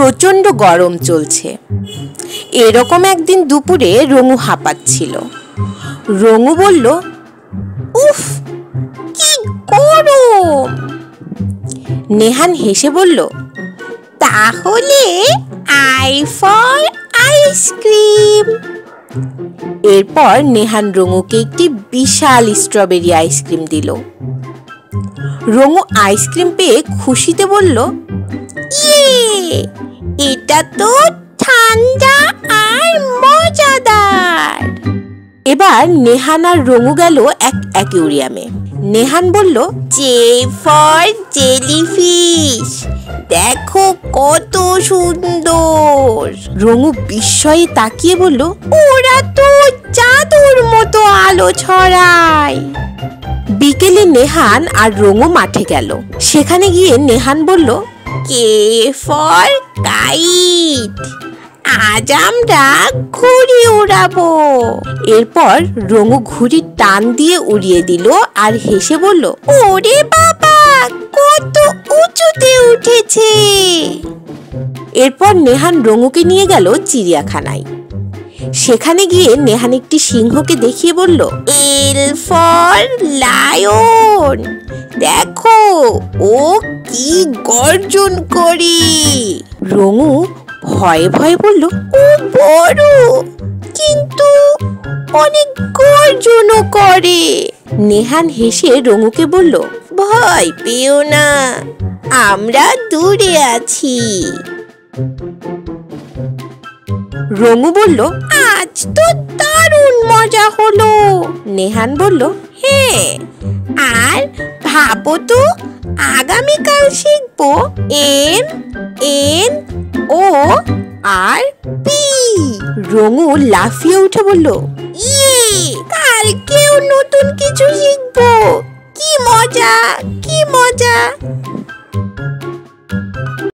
প্রচণ্ড গরম চলছে। এরকম একদিন দুপুরে রঙু হাঁপাচ্ছিল। রঙু বলল, উফ, কি গরম। নেহান হেসে বলল, তাহলে আই ফর আইসক্রিম। এরপর নেহান রঙুকে একটি বিশাল স্ট্রবেরি আইসক্রিম দিল। রঙু আইসক্রিম পেয়ে খুশিতে বলল, ইয়ে, এটা তো ঠান্ডা আর মজাদার। এবার নেহান আর রঙু গেল এক অ্যাকুয়ারিয়ামে। নেহান বলল, জে ফর জেলিফিশ, দেখো কত সুন্দর। রঙু বিস্ময়ে তাকিয়ে বলল, ওরা তো জাদুর মতো আলো ছড়ায়। বিকেলে নেহান আর রঙু মাঠে গেল। সেখানে গিয়ে নেহান বলল, কে ফর কাইট, আজ আমরা ঘুড়ি উড়াবো। এরপর রঙু ঘুড়ির টান দিয়ে উড়িয়ে দিল আর হেসে বলল, ওরে বাবা, কত উঁচুতে উঠেছে। এরপর নেহান রঙুকে নিয়ে গেল চিড়িয়াখানায়। সেখানে গিয়ে নেহান একটি সিংহকে দেখিয়ে বলল, এল ফর লায়ন, দেখো ও কি গর্জন করে। রঙু ভয়ে ভয়ে বলল, ও বড়, কিন্তু অনেক গর্জনও করে। নেহান হেসে রঙুকে বলল, ভয় পেও না, আমরা দূরে আছি। রঙু বলল, আজ তো দারুণ মজা হলো। নেহান বলল, হ্যাঁ, আর ভাবো তো আগামীকাল শিখবো এম এন ও আর পি। রঙু লাফিয়ে উঠে বলল, ইয়ে, কালকেও নতুন কিছু শিখবো, কি মজা, কি মজা।